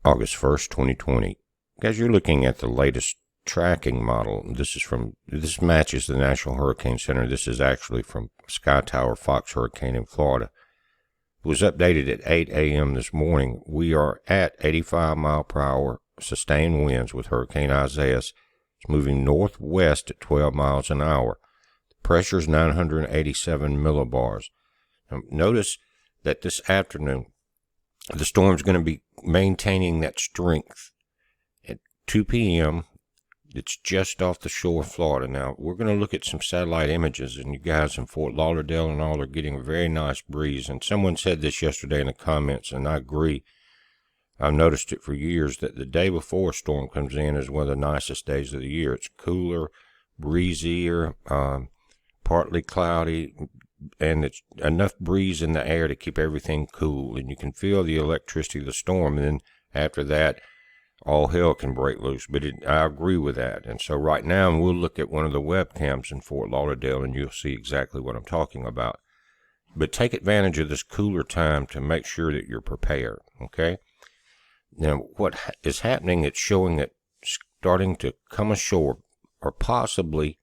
August 1st, 2020. Guys, you're looking at the latest tracking model. This matches the National Hurricane Center. This is actually from Sky Tower Fox Hurricane in Florida. It was updated at 8 a.m. this morning. We are at 85 mile per hour sustained winds with Hurricane Isaias. It's moving northwest at 12 miles an hour. The pressure is 987 millibars. Now, notice that this afternoon, the storm's going to be maintaining that strength. At 2 p.m., it's just off the shore of Florida. Now, we're going to look at some satellite images, and you guys in Fort Lauderdale and all are getting a very nice breeze. And someone said this yesterday in the comments, and I agree. I've noticed it for years that the day before a storm comes in is one of the nicest days of the year. It's cooler, breezier, partly cloudy, and it's enough breeze in the air to keep everything cool. And you can feel the electricity of the storm, and then after that, all hell can break loose. But I agree with that. And so right now, we'll look at one of the webcams in Fort Lauderdale, and you'll see exactly what I'm talking about. But take advantage of this cooler time to make sure that you're prepared, okay? Now, what is happening, it's showing that starting to come ashore, or possibly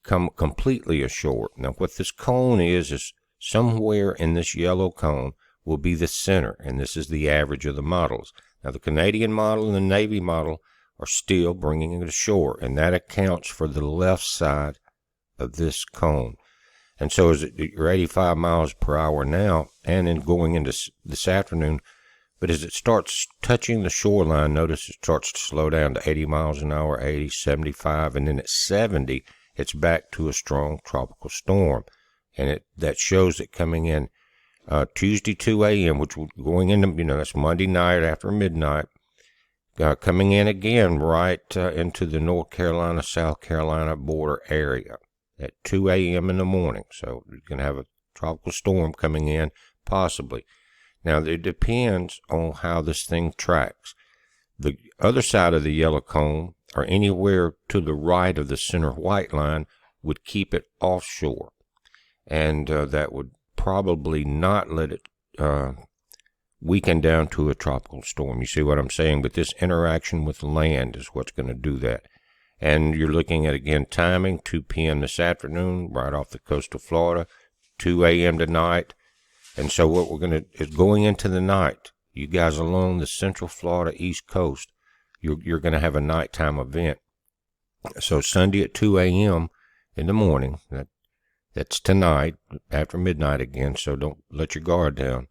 come completely ashore. Now, what this cone is somewhere in this yellow cone will be the center, and this is the average of the models. Now, the Canadian model and the Navy model are still bringing it ashore, and that accounts for the left side of this cone. And so as you're 85 miles per hour now, and then going into this afternoon, but as it starts touching the shoreline, notice it starts to slow down to 80 miles an hour, 80, 75, and then at 70, it's back to a strong tropical storm. And that shows it coming in Tuesday 2 a.m., which going into, that's Monday night after midnight, coming in again right into the North Carolina, South Carolina border area at 2 a.m. in the morning. So you're going to have a tropical storm coming in, possibly. Now, it depends on how this thing tracks. The other side of the yellow cone, or anywhere to the right of the center white line, would keep it offshore. And that would probably not let it weaken down to a tropical storm. You see what I'm saying? But this interaction with land is what's going to do that. And you're looking at, again, timing, 2 p.m. this afternoon, right off the coast of Florida, 2 a.m. tonight. And so what we're going to, is going into the night, you guys along the central Florida East Coast, you're going to have a nighttime event. So Sunday at 2 a.m. in the morning, that's tonight, after midnight again, so don't let your guard down.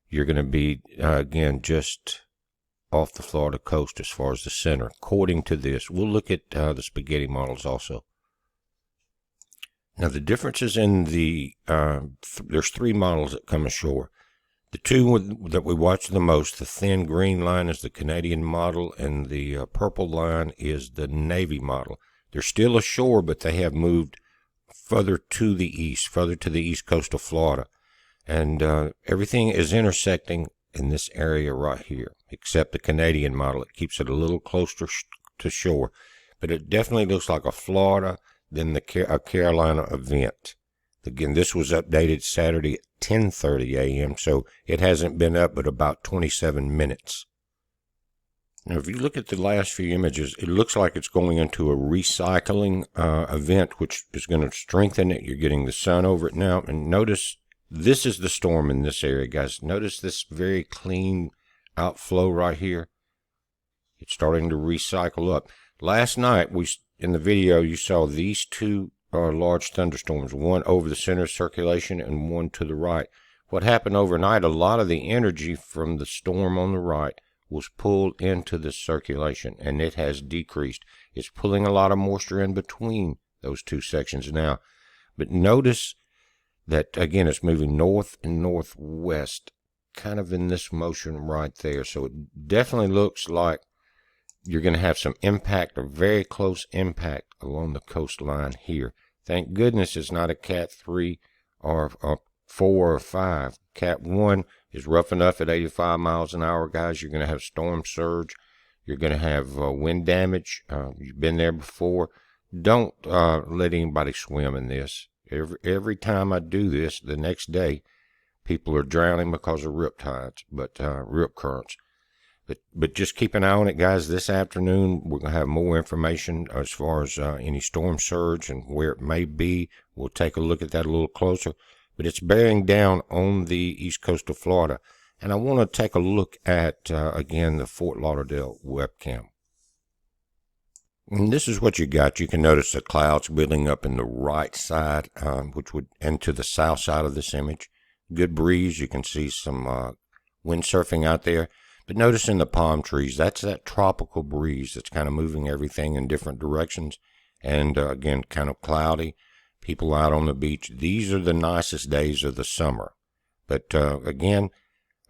You're going to be, again, just off the Florida coast as far as the center, according to this. We'll look at the spaghetti models also. Now, the differences in the, there's 3 models that come ashore. The 2 that we watch the most, the thin green line is the Canadian model, and the purple line is the Navy model. They're still ashore, but they have moved further to the east coast of Florida. And everything is intersecting in this area right here, except the Canadian model. It keeps it a little closer to shore. But it definitely looks like a Florida than a Carolina event. Again, this was updated Saturday at 10:30 a.m., so it hasn't been up but about 27 minutes. Now, if you look at the last few images, it looks like it's going into a recycling event, which is going to strengthen it. You're getting the sun over it now. And notice, this is the storm in this area, guys. Notice this very clean outflow right here. It's starting to recycle up. Last night, in the video, you saw these 2 large thunderstorms, one over the center of circulation and one to the right. What happened overnight, a lot of the energy from the storm on the right was pulled into the circulation, and it has decreased. It's pulling a lot of moisture in between those 2 sections now. But notice that, again, it's moving north and northwest, kind of in this motion right there. So it definitely looks like you're going to have some impact, a very close impact along the coastline here. Thank goodness it's not a Cat 3 or 4 or 5. Cat 1 is rough enough at 85 miles an hour, guys. You're going to have storm surge. You're going to have wind damage. You've been there before. Don't let anybody swim in this. Every time I do this, the next day, people are drowning because of rip tides, rip currents. But just keep an eye on it, guys. This afternoon, we're going to have more information as far as any storm surge and where it may be. We'll take a look at that a little closer. But it's bearing down on the east coast of Florida. And I want to take a look at, again, the Fort Lauderdale webcam. And this is what you got. You can notice the clouds building up in the right side, and to the south side of this image. Good breeze. You can see some windsurfing out there. But notice in the palm trees, that's that tropical breeze that's kind of moving everything in different directions. And again, kind of cloudy. People out on the beach. These are the nicest days of the summer. But again,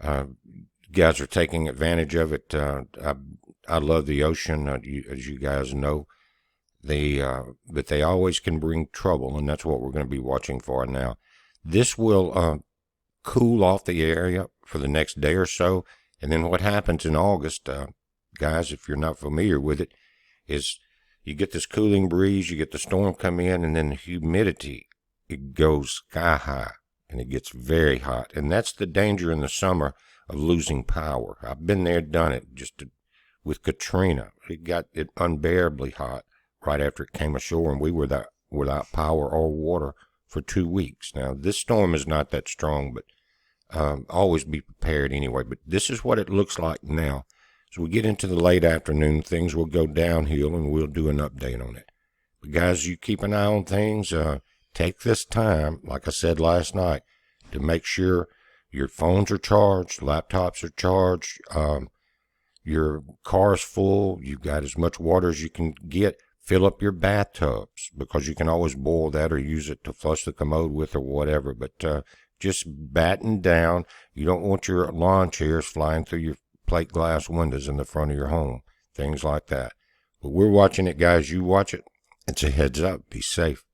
guys are taking advantage of it. I love the ocean, as you guys know. But they always can bring trouble, and that's what we're going to be watching for now. This will cool off the area for the next day or so. And then what happens in August, guys, if you're not familiar with it, is you get this cooling breeze, you get the storm come in, and then the humidity, it goes sky high, and it gets very hot. And that's the danger in the summer of losing power. I've been there, done it, with Katrina. It got it unbearably hot right after it came ashore, and we were without power or water for 2 weeks. Now, this storm is not that strong, but always be prepared anyway. But this is what it looks like now. As we get into the late afternoon, things will go downhill, and we'll do an update on it. But guys, you keep an eye on things. Take this time, like I said last night, to make sure your phones are charged, laptops are charged, your car's full, you've got as much water as you can get. Fill up your bathtubs, because you can always boil that or use it to flush the commode with or whatever. But just batten down. You don't want your lawn chairs flying through your plate glass windows in the front of your home. Things like that. But we're watching it, guys. You watch it. It's a heads up. Be safe.